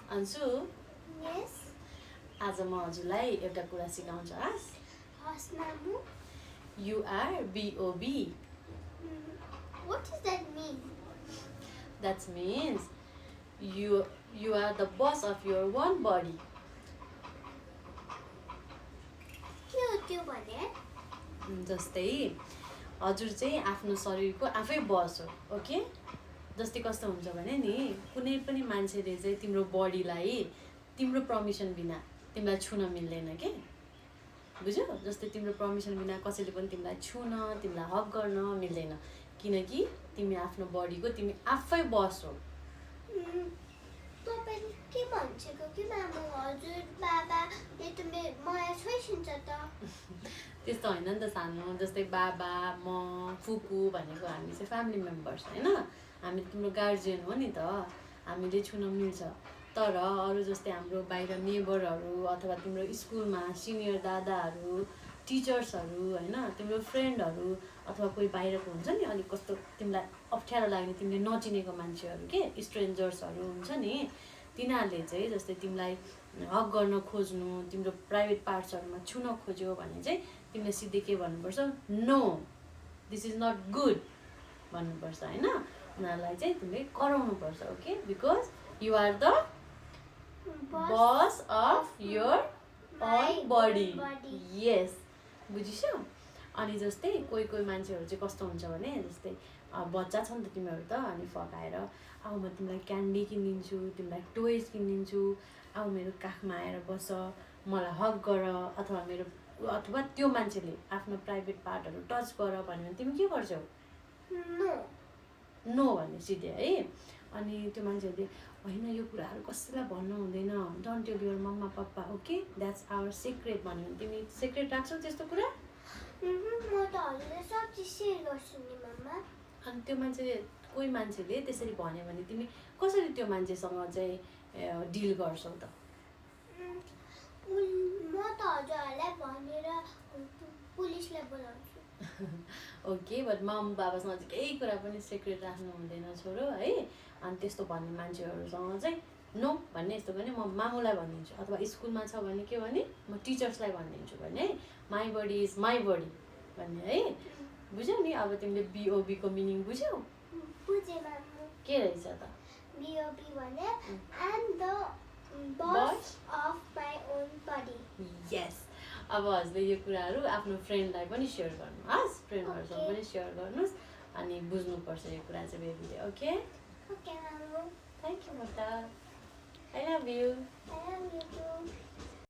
Ansu Yes. आज म हजुरलाई एउटा कुरा सिकाउँछु हस् Horse Mamu. You are BOB What does that mean? that means you are the boss of your own body के हो त्यो भने? जस्तै हजुर चाहिँ आफ्नो शरीरको आफै बस हो ओके जस्तै कस्तो हुन्छ भने नि कुनै पनि मान्छेले चाहिँ तिम्रो बडीलाई तिम्रो पर्मिसन बिना तिमीलाई छुन मिल्दैन के बुझ्यौ जस्तै तिम्रो पर्मिसन बिना कसैले पनि तिमीलाई छुन तिमीलाई हक गर्न मिल्दैन किनकि तिमी आफ्नो बडीको तिमी आफै बस हो तपाईले के भन्छेको कि मामु हजुर बाबाले त मलाई छोइसिन्छ त त्यस्तो होइन नि त सानो जस्तै बाबा म फुपू भनेको हामी चाहिँ फ्यामिली मेम्बर्स होइन हामी तिम्रो गार्जियन हो नि त हामीले छुन मिल्छ तर अरू जस्तै हाम्रो बाहिर नेबरहरू अथवा तिम्रो स्कुलमा सिनियर दादाहरू टिचर्सहरू होइन तिम्रो फ्रेन्डहरू अथवा कोही बाहिरको हुन्छ नि अलिक कस्तो तिमीलाई अप्ठ्यारो लाग्ने तिमीले नचिनेको मान्छेहरू के स्ट्रेन्जर्सहरू हुन्छ नि तिनीहरूले चाहिँ जस्तै तिमीलाई हक गर्न खोज्नु तिम्रो प्राइभेट पार्ट्सहरूमा छुन खोज्यो भने चाहिँ तिमीले सिधै के भन्नुपर्छ no this is not good भन्नुपर्छ होइन उनीहरूलाई चाहिँ तिमीले कराउनुपर्छ okay because you are the boss of your own body yes बुझिसक्यौ अनि जस्तै कोही कोही मान्छेहरू चाहिँ कस्तो हुन्छ भने जस्तै बच्चा छ नि त तिमीहरू त अनि फकाएर अब म तिमीलाई क्यान्डी किनिदिन्छु तिमीलाई टोइज किनिदिन्छु अब मेरो काखमा आएर बस मलाई हक गर अथवा त्यो मान्छेले आफ्नो प्राइभेट पार्टहरू टच गर भन्यो भने तिमी के गर्छौ नो भन्ने सिधै है अनि त्यो मान्छेहरूले होइन यो कुराहरू कसैलाई भन्नु हुँदैन don't tell your mamma papa okay that's our secret भन्यो भने तिमी सिक्रेट राख्छौ त्यस्तो कुरा म त हजुरले सब चिज सेयर गर्छु नि मम्मा अनि त्यो कोही मान्छेले त्यसरी भन्यो भने तिमी कसरी त्यो मान्छेसँग चाहिँ डिल गर्छौ त म त हजुरहरूलाई भनेर पुलिसलाई बोलाउँछु ओके बट मम बाबासँग चाहिँ केही कुरा पनि सिक्रेट राख्नु हुँदैन छोरो है अनि त्यस्तो भन्ने मान्छेहरूसँग चाहिँ नो भन्ने यस्तो भने म मामुलाई भनिदिन्छु अथवा स्कुलमा छ भने के भने म टिचर्सलाई भनिदिन्छु भने my body is my body भन्ने है बुझ्यौ नि अब तिमीले बिओबीको मिनिङ बुझ्यौ बुझेँ मामु के रहेछ त बिओबी भने I am the boss of my own body yes अब हजुरले यो कुराहरू आफ्नो फ्रेन्डलाई पनि सेयर गर्नु हस् फ्रेन्डहरूसँग पनि सेयर गर्नुहोस् अनि बुझ्नुपर्छ यो कुरा चाहिँ बेबीले ओके ओके मामु थ्याङ्क यू मोटा I love you I love you.